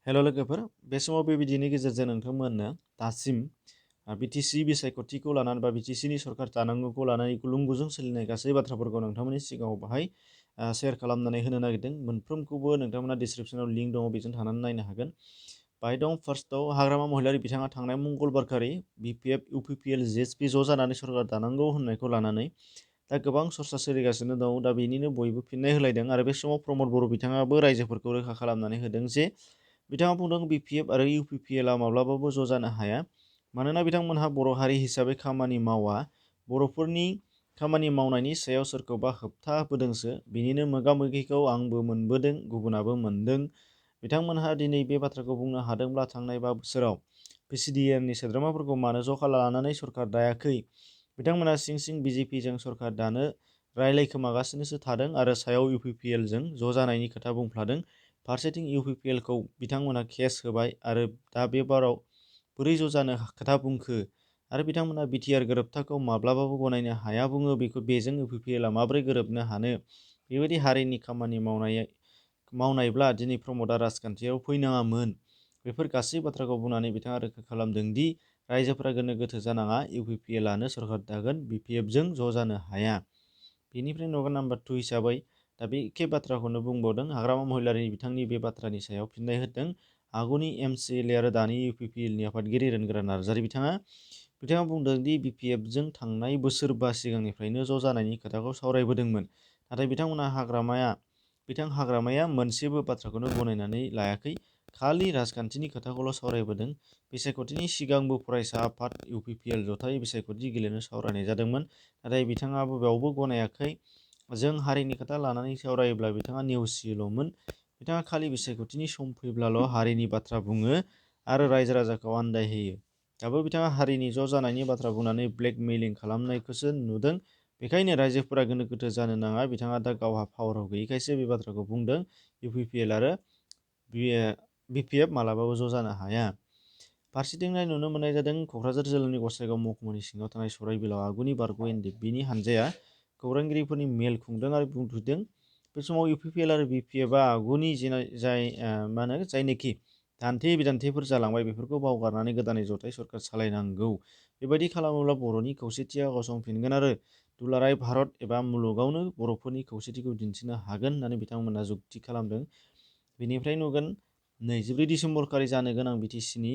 हेल' लोगोफोर, बे समाव बेबायदिनि गेजेरजों नोंथांमोननो दासिम बिटिसि बिसायख'थिखौ लानानै बा बिटिसिनि सरकार दानांगौखौ लानानै गुलुं गुजुं सोलिनाय गासै बाथ्राफोरखौ नोंथांमोननि सिगाङाव बाहाय शेयार खालामनानै होनो नागिरदों। मोनफ्रोमखौबो नोंथांमोना डिसक्रिप्सनाव लिंक दङ, बेजों थांनानै नायनो हागोन। बाहाय दं फार्स्टआव हाग्रामा महिलारि बिथाङा थांनाय मंगलबारखालि बिपिएफ इउपिपिएल जेएसपि ज' जानानै सरकार दानांगौ होननायखौ लानानै दा गोबां चर्चा सोलिगासिनो दं। दा बेनिनो बयबो फिननाय होलायदों आरो बे समाव प्रमद बर' बिथाङाबो रायजोफोरखौ रोखा खालामनानै होदों जे बिथाङा बुंदों बिपिएफ आरो इउपिपिएलआ माब्लाबाबो ज' जानो हाया, मानोना बिथांमोनहा बर' हारि हिसाबै खामानि मावा। बर'फोरनि खामानि मावनायनि सायाव सोरखौबा होबथाबोदोंसो। बिनिनो मोगा मोगिखौ आंबो मोनबोदों, गुबुनाबो मोनदों। बिथांमोनहा दिनै बे बाथ्राखौ बुंनो हादोंब्ला थांनाय 5 बोसोराव पिसिडिएमनि सोद्रोमाफोरखौ मानो जखा लानानै सरकार दायाखै? बिथांमोनहा सिं सिं बिजेपिजों सरकार दानो रायलायखोमागासिनोसो थादों आरो सायाव इउपिपिएलजों ज' जानायनि खोथा बुंफ्लादों। फारसेथिं इउपिपिएलखौ बिथांमोना केस होबाय आरो दा बे बाराव बोरै ज' जानो खोथा बुंखो? आरो बिथांमोना बिटिआर गोरोबथाखौ माब्लाबाबो गनायनो हाया बुङो। बेजों इउपिपिएलआ माबोरै गोरोबनो हानो? बेबायदि हारिनि खामानि मावनायब्ला दिनै प्रमदआ राजखान्थियाव फैनाङामोन। बेफोर गासै बाथ्राखौ बुंनानै बिथाङा रोखा खालामदों दि रायजोफोरा गोनो गोथो जानाङा, इउपिपिएलआनो सरकार दागोन, बिपिएफजों ज' जानो हाया। बेनिफ्राय नाम्बार 2 हिसाबै दा बे एखे बाथ्राखौनो बुंबावदों। हाग्रामा महिलारि बिथांनि बे बाथ्रानि सायाव फिननाय होदों आगुनि एमसिएलए आरो दानि इउपिपिएलनि आफादगिरि रोनगोरा नार्जारि बिथाङा बुंदों दि बिपिएफजों थांनाय बोसोरबा सिगांनिफ्रायनो ज' जानायनि खोथाखौ सावरायबोदोंमोन, नाथाय हाग्रामाया मोनसेबो बाथ्राखौनो गनायनानै लायाखै, खालि राजखान्थिनि खोथाखौल' सावरायबोदों। बिसायख'थिनि सिगांबो फरायसा आफाद इउपिपिएल जथायै बिसायख'थि गेलेनो सावरायनाय जादोंमोन, नाथाय बिथाङाबो बेयावबो गनायाखै। जों हारिनि खोथा लानानै सावरायोब्ला बिथाङा नेवसियोल'मोन। बिथाङा खालि बिसायख'थिनि सम फैब्लाल' हारिनि बाथ्रा बुङो आरो रायजो राजाखौ आन्दायहोयो। दाबो बिथाङा हारिनि ज' जानायनि बाथ्रा बुंनानै ब्लेकमेलिं खालामनायखौसो नुदों। बेखायनो रायजोफोरा गोनो गोथो जानो नाङा। बिथाङा दा गावहा पावाराव गैयैखायसो बे बाथ्राखौ बुंदों। इउपिपिएल आरो बिपिएफ मालाबाबो ज' जानो हाया। फारसेथिंजाय नुनो मोननाय जादों क'क्राझार जिल्लानि गसाइगाव महकुमानि सिङाव थानाय सराइबिलाव आगुनि बारग' एनडिएफबिनि हानजाया खौरांगिरिफोरनि मेल खुंदों आरो बुंथिदों। बे समाव इउपिपिएल आरो बिपिएफआ आगुनि जायनोखि दान्थे बिदान्थेफोर जालांबाय बेफोरखौ बावगारनानै गोदानै जथाय सरकार सालायनांगौ। बेबायदि खालामोब्ला बर'नि खौसेथिया गसंफिनगोन आरो दुलाराय भारत एबा मुलुगावनो बर'फोरनि खौसेथिखौ दिन्थिनो हागोन होननानै बिथांमोना जुक्ति खालामदों। बेनिफ्राय नुगोन 24 दिसेम्बर खालि जानो गोनां बिटिसिनि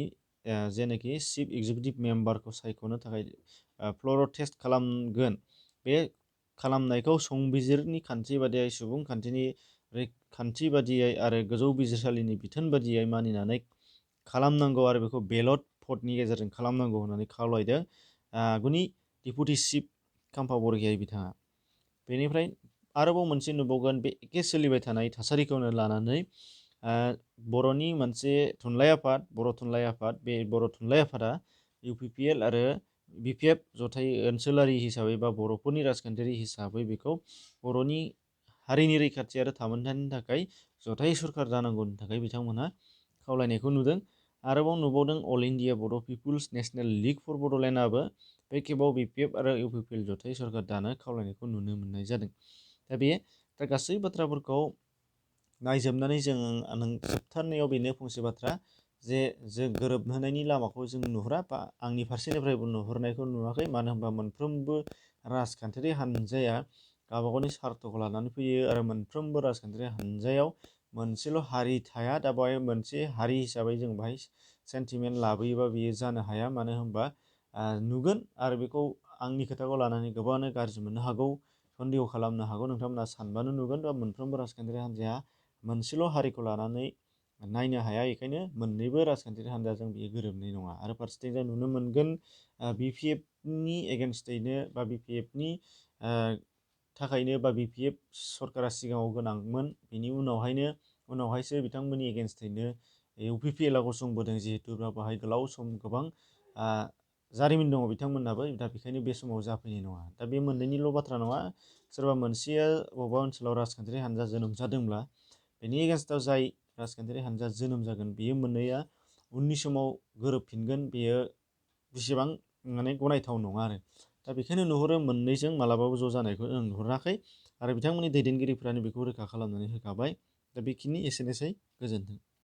जेनाखि चिफ एक्जिकिउटिभ मेम्बारखौ सायख'नो थाखाय फ्ल'र टेस्ट खालामगोन। बे खालामनायखौ संबिजिरनि खान्थि बादियै, सुबुं खान्थि बादियै आरो गोजौ बिजिरसालिनि बिथोन बादियै मानिनानै खालामनांगौ आरो बेखौ बेलट भटनि गेजेरजों खालामनांगौ होननानै खावलायदों आगुनि डिपुटि चिफ खाम्फा बरग'यारि बिथाङा। बेनिफ्राय आरोबाव मोनसे नुबावगोन, बे एखे सोलिबाय थानाय थासारिखौनो लानानै बर'नि मोनसे थुनलाइ आफाद, बर' थुनलाइ आफाद, बे बर' थुनलाइ आफादा इउपिपिएल आरो बिपिएफ जथाय ओनसोलारि हिसाबै बा बर'फोरनि राजखान्थियारि हिसाबै बेखौ बर'नि हारिनि रैखाथि आरो थामोनथानि थाखाय जथाय सरकार जानांगौनि थाखाय बिथांमोनहा खावलायनायखौ नुदों। आरोबाव नुबावदों अल इन्डिया बड' पिपुल्स नेशनेल लिग फर बड'लेण्डआबो बे खेबाव बिपिएफ आरो इउपिपिएल जथाय सरकार दानो खावलायनायखौ नुनो मोननाय जादों। दा गासै बाथ्राफोरखौ नायजोबनानै जोबथारनायाव बेनो फंसे बाथ्रा जे जों गोरोबहोनायनि लामाखौ जों नुहुरा, बा आंनि फारसेनिफ्रायबो नुहुरनायखौ नुवाखै। मानो होनबा मोनफ्रोमबो राजखान्थियारि हानजाया गावबागावनि सार्थ'खौ लानानै फैयो आरो मोनफ्रोमबो राजखान्थियारि हानजायाव मोनसेल' हारि थाया। दा बेवहाय मोनसे हारि हिसाबै जों बाहाय सेन्टिमेन्ट लाबोयोबा बियो जानो हाया। मानो होनबा नुगोन आरो बेखौ आंनि खोथाखौ लानानै गोबाङानो गाज्रि मोननो हागौ, सन्देह खालामनो हागौ। नोंथांमोना सानबानो नुगोन बा मोनफ्रोमबो राजखान्थियारि हानजाया मोनसेल' हारिखौ लानानै नायनो हाया। बेखायनो मोननैबो राजखान्थियारि हानजाजों बियो गोरोबनाय नङा। आरो फारसेथिं जों नुनो मोनगोन बिपिएफनि एगेन्स्टैनो बा बिपिएफनि थाखायनो बा बिपिएफ सरकारा सिगाङाव गोनांमोन, बेनि उनावहायसो बिथांमोननि एगेन्स्टैनो इउपिपिएलआ गसंबोदों। जिहेतु बाहाय गोलाव सम गोबां जारिमिन दङ बिथांमोनहाबो, दा बेखायनो बे समाव जाफैनाय नङा। दा बे मोननैनिल' बाथ्रा नङा। सोरबा मोनसेया बबेबा ओनसोलाव राजखान्थियारि हानजा जोनोम जादोंब्ला बेनि एगेन्स्टआव जाय राजखान्थियारि हानजा जोनोम जागोन, बेयो मोननैया उननि समाव गोरोबफिनगोन, बेयो बेसेबां गनायथाव नङा आरो। दा बेखायनो नुहुरो मोननैजों मालाबाबो ज' जानायखौ जों नुहुराखै आरो बिथांमोननि दैदेनगिरिफ्रानो बेखौ रोखा खालामनानै होखाबाय। दा बेखिनि एसेनोसै, गोजोन्थों।